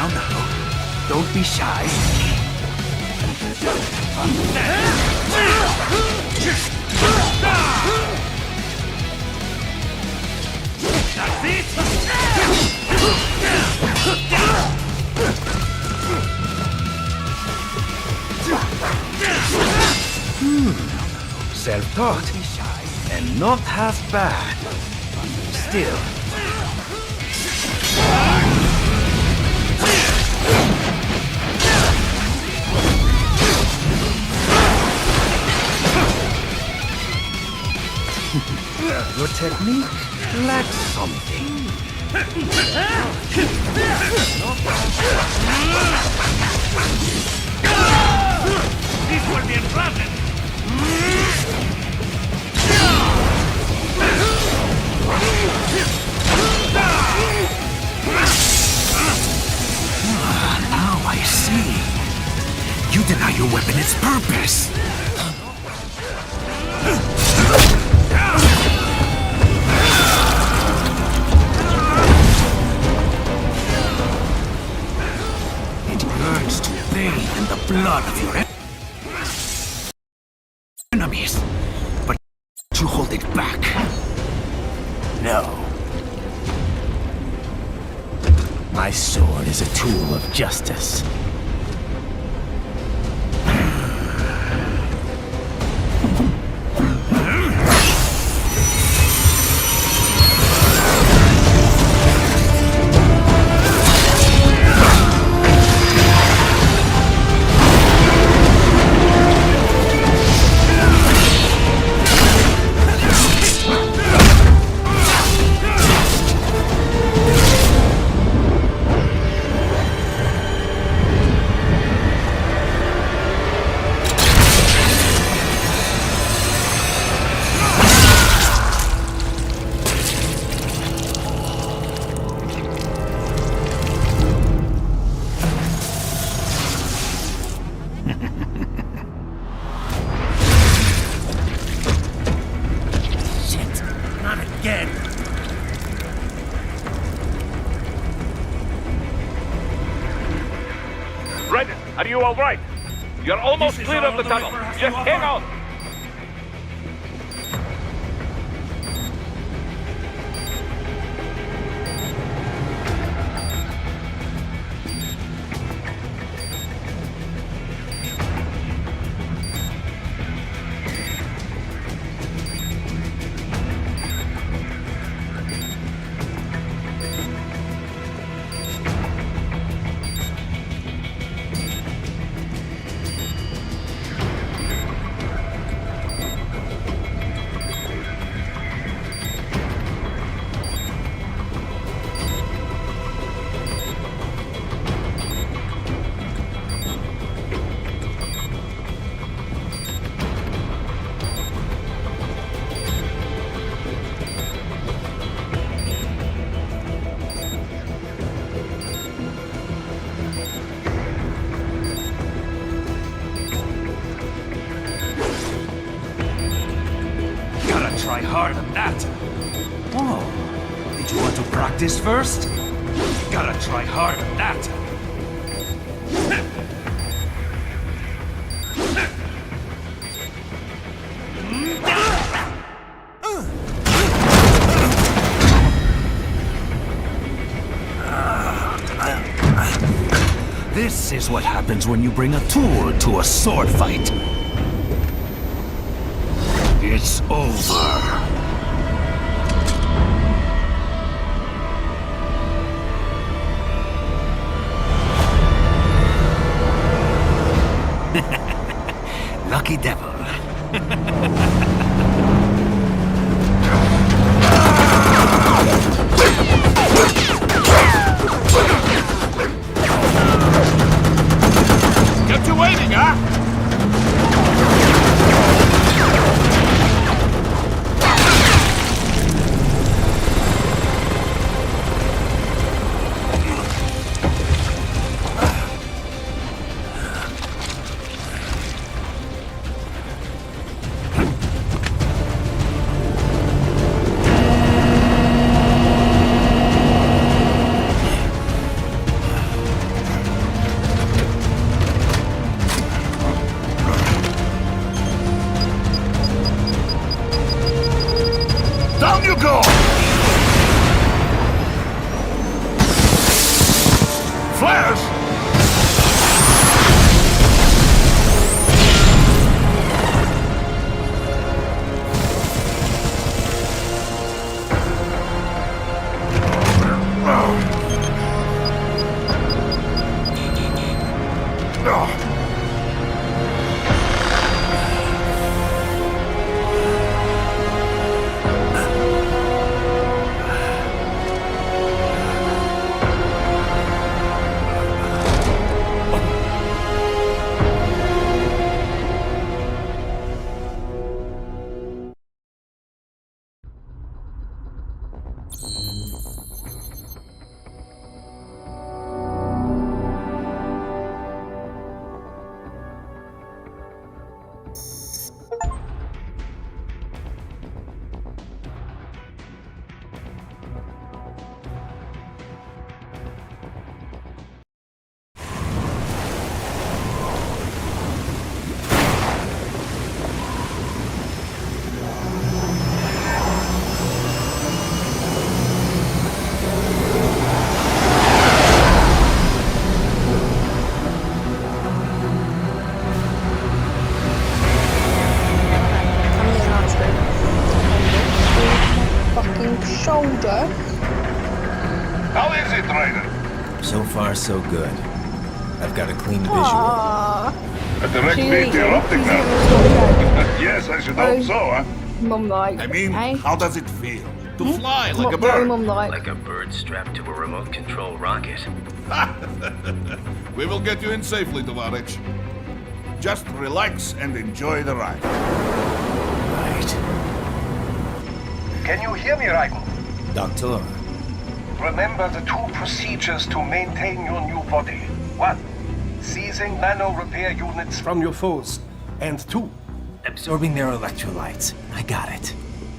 Now, don't be shy. That's it! Self-taught. And not half bad. Still. Your technique lacks something. This will be rotten! Now I see. You deny your weapon its purpose. It yearns to bathe in the blood of your enemies, but you hold it back. No. My sword is a tool of justice. Raiden, are you all right? You're almost clear of the tunnel. Just hang on. Try harder than that. Oh, did you want to practice first? Gotta try harder than that. This is what happens when you bring a tool to a sword fight. It's over. Lucky devil. Kept you waiting, huh? flares! Shoulder. How is it, Ryder? So far, so good. I've got a clean visual. Aww. A direct She's feed to your optic eating. nerve. Yes, I should hope Oh. so, huh? Mum like. I mean, eh? how does it feel? To fly like What a very bird? mum like. Like a bird strapped to a remote control rocket. We will get you in safely, Tovarich. Just relax and enjoy the ride. Right. Can you hear me, Raiko? Doctor, Remember the two procedures to maintain your new body. 1. Seizing nano repair units From your foes. And 2. absorbing their electrolytes. I got it.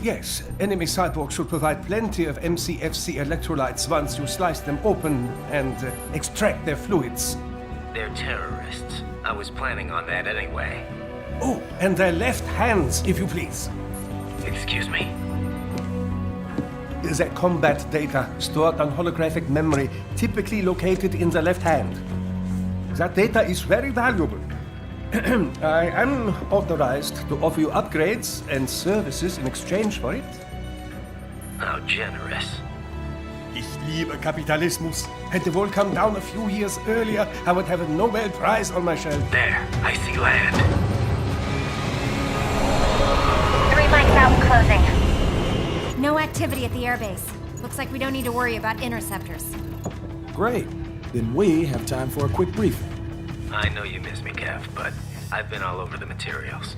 Yes, enemy cyborgs should provide plenty of MCFC electrolytes once you slice them open and extract their fluids. They're terrorists. I was planning on that anyway. Oh, and their left hands, if you please. Excuse me? Their combat data stored on holographic memory, typically located in the left hand. That data is very valuable. I am authorized to offer you upgrades and services in exchange for it. How generous. Ich liebe Kapitalismus. Hätte wohl come down a few years earlier, I would have a Nobel Prize on my shelf. There, I see land. 3 mics out and closing. No activity at the airbase. Looks like we don't need to worry about interceptors. Great. Then we have time for a quick briefing. I know you miss me, Kev, but I've been all over the materials.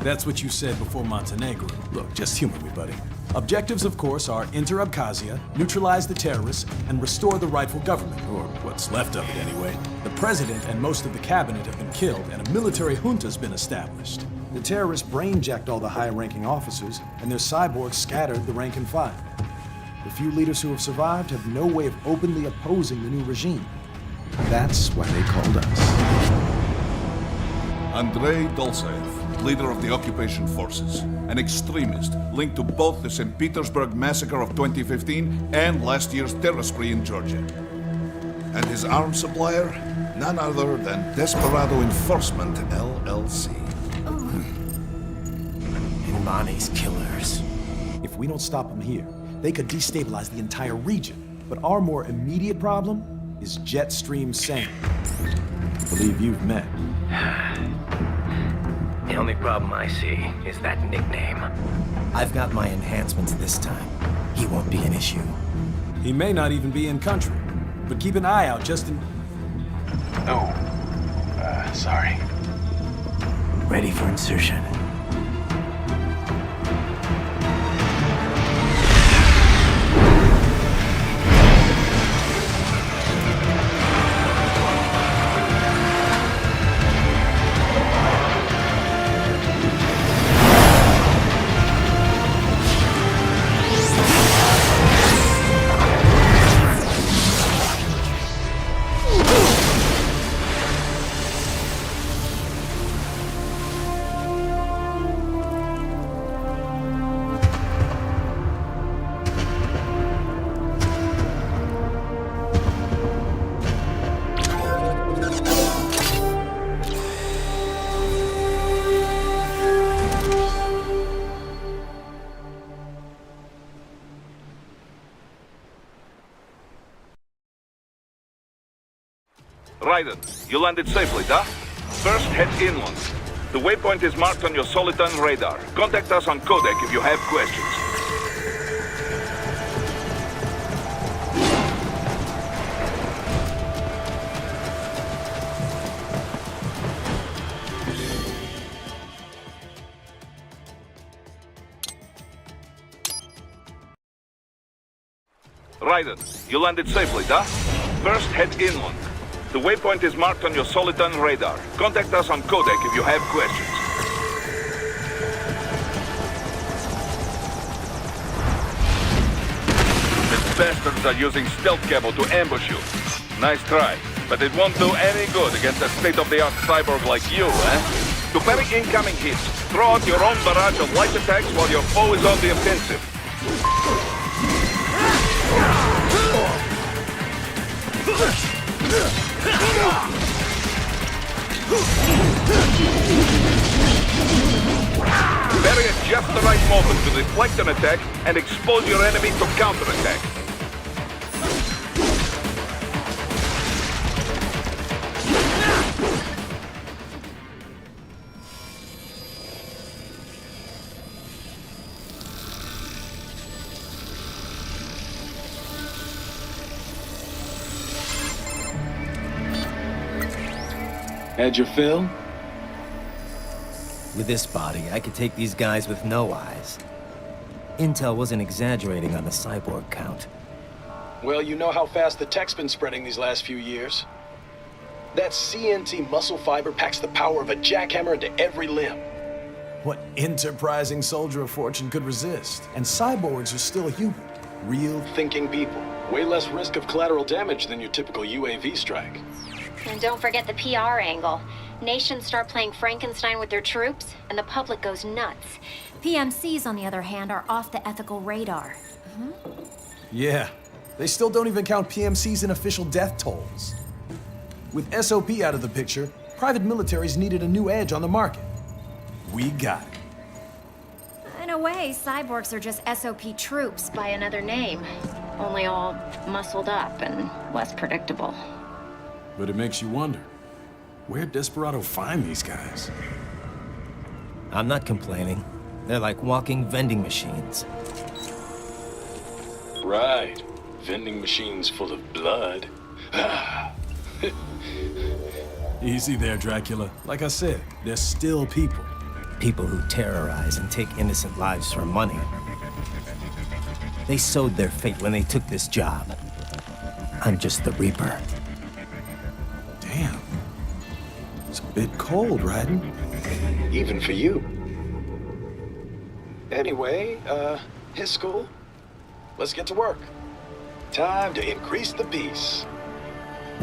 That's what you said before Montenegro. Look, just humor me, buddy. Objectives, of course, are enter Abkhazia, neutralize the terrorists, and restore the rightful government, or what's left of it anyway. The president and most of the cabinet have been killed, and a military junta's been established. The terrorists brain-jacked all the high-ranking officers, and their cyborgs scattered the rank and file. The few leaders who have survived have no way of openly opposing the new regime. That's why they called us. Andrei Dolzaev, leader of the occupation forces, an extremist linked to both the St. Petersburg massacre of 2015 and last year's terror spree in Georgia. And his arms supplier, none other than Desperado Enforcement, LLC. Imani's killers. If we don't stop them here, they could destabilize the entire region. But our more immediate problem is Jetstream Sam. I believe you've met. The only problem I see is that nickname. I've got my enhancements this time. He won't be an issue. He may not even be in country, but keep an eye out just in... Oh. Sorry. Ready for insertion. Raiden, you landed safely, da? First, head inland. The waypoint is marked on your Soliton radar. Contact us on Codec if you have questions. Raiden, you landed safely, da? First, head inland. The waypoint is marked on your Soliton radar. Contact us on Codec if you have questions. The bastards are using stealth camo to ambush you. Nice try, but it won't do any good against a state-of-the-art cyborg like you, eh? To parry incoming hits, throw out your own barrage of light attacks while your foe is on the offensive. Parry at just the right moment to deflect an attack and expose your enemy to counterattack. Had your fill? With this body, I could take these guys with no eyes. Intel wasn't exaggerating on the cyborg count. Well, you know how fast the tech's been spreading these last few years. That CNT muscle fiber packs the power of a jackhammer into every limb. What enterprising soldier of fortune could resist? And cyborgs are still human. Real thinking people. Way less risk of collateral damage than your typical UAV strike. And don't forget the PR angle. Nations start playing Frankenstein with their troops, and the public goes nuts. PMCs, on the other hand, are off the ethical radar. Yeah, they still don't even count PMCs in official death tolls. With SOP out of the picture, private militaries needed a new edge on the market. We got it. In a way, cyborgs are just SOP troops by another name. Only all muscled up and less predictable. But it makes you wonder, where'd Desperado find these guys? I'm not complaining. They're like walking vending machines. Right. Vending machines full of blood. Easy there, Dracula. Like I said, they're still people. People who terrorize and take innocent lives for money. They sowed their fate when they took this job. I'm just the Reaper. Damn. It's a bit cold, Raiden. Even for you. Anyway, his school. Let's get to work. Time to increase the peace.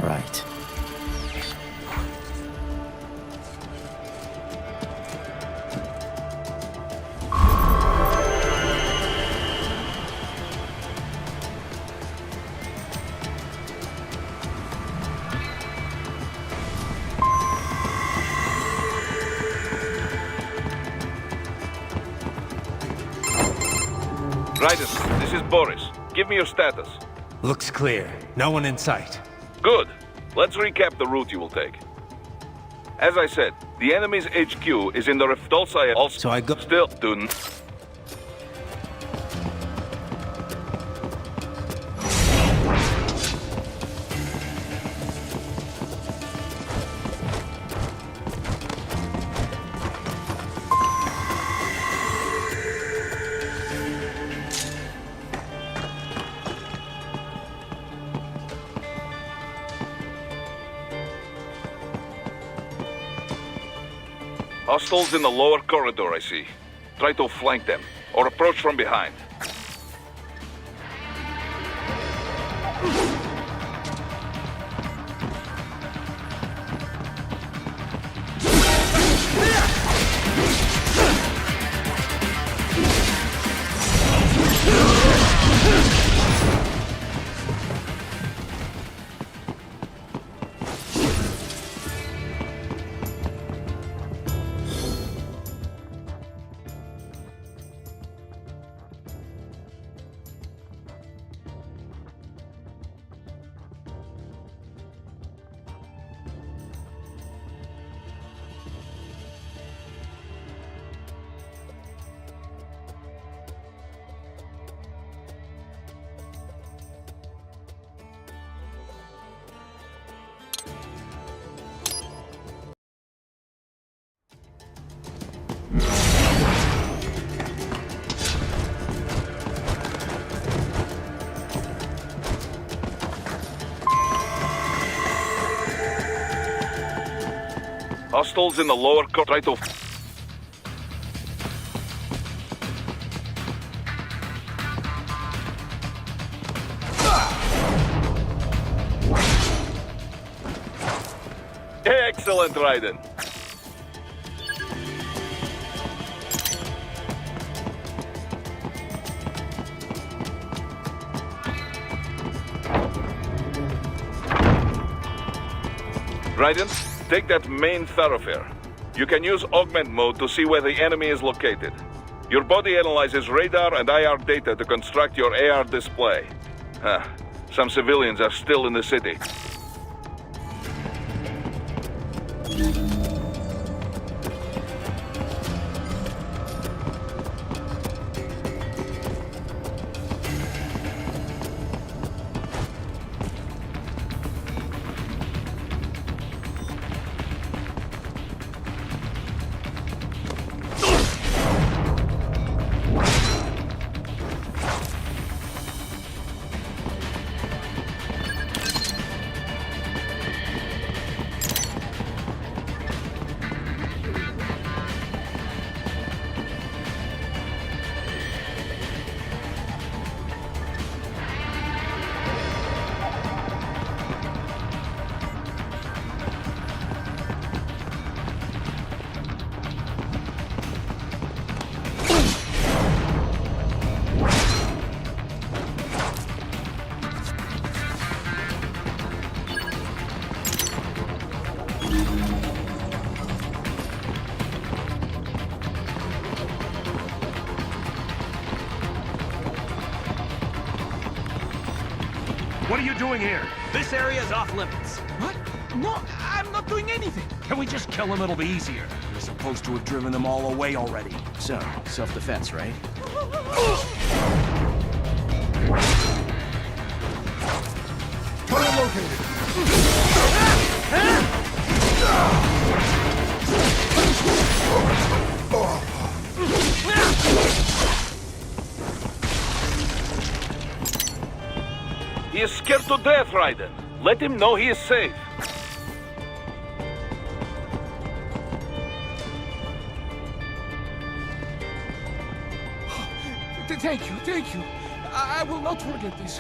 Right. Raiden, this is Boris. Give me your status. Looks clear. No one in sight. Good. Let's recap the route you will take. As I said, the enemy's HQ is in the Rifdolsai. Also, So I go- still do. Hostiles in the lower corridor, I see. Try to flank them, or approach from behind. Hostiles in the lower court. Try to... Excellent, Raiden. Raiden, take that main thoroughfare. You can use augment mode to see where the enemy is located. Your body analyzes radar and IR data to construct your AR display. Some civilians are still in the city. What are you doing here? This area is off limits. What? No, I'm not doing anything. Can we just kill them? It'll be easier. We're supposed to have driven them all away already. So, self-defense, right? Target located. He is scared to death, Raiden. Let him know he is safe. Thank you. I will not forget this.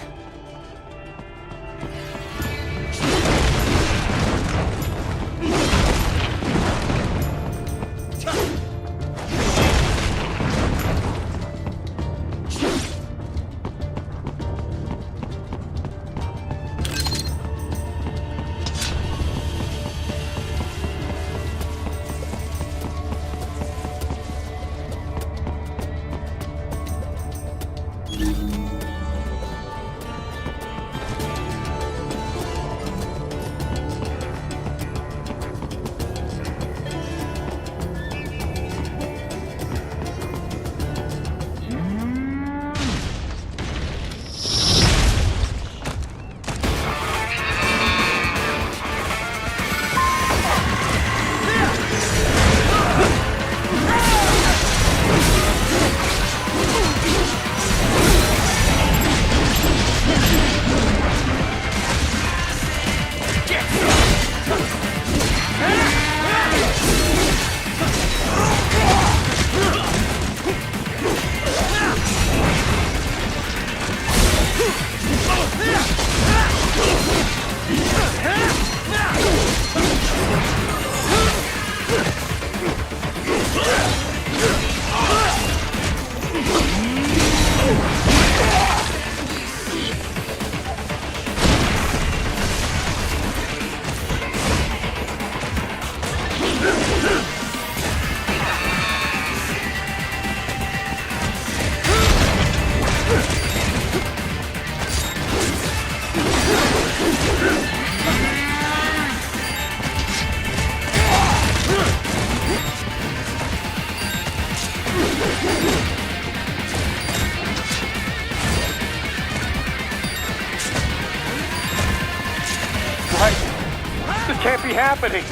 This can't be happening.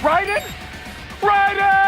Raiden? Raiden!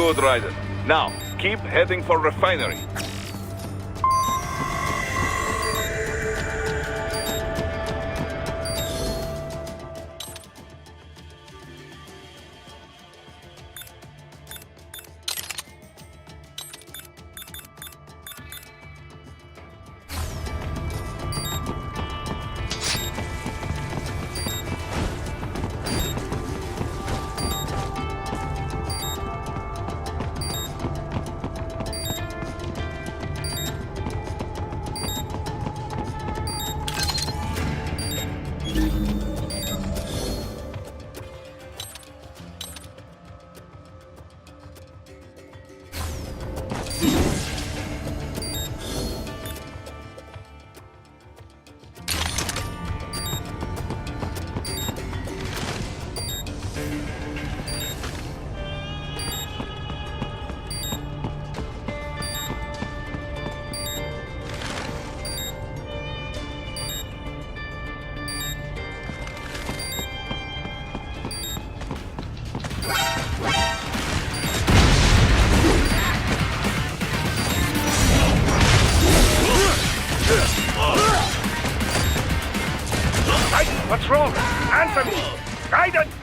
Good, Raiden. Now, keep heading for refinery. What's wrong? Answer me! Raiden!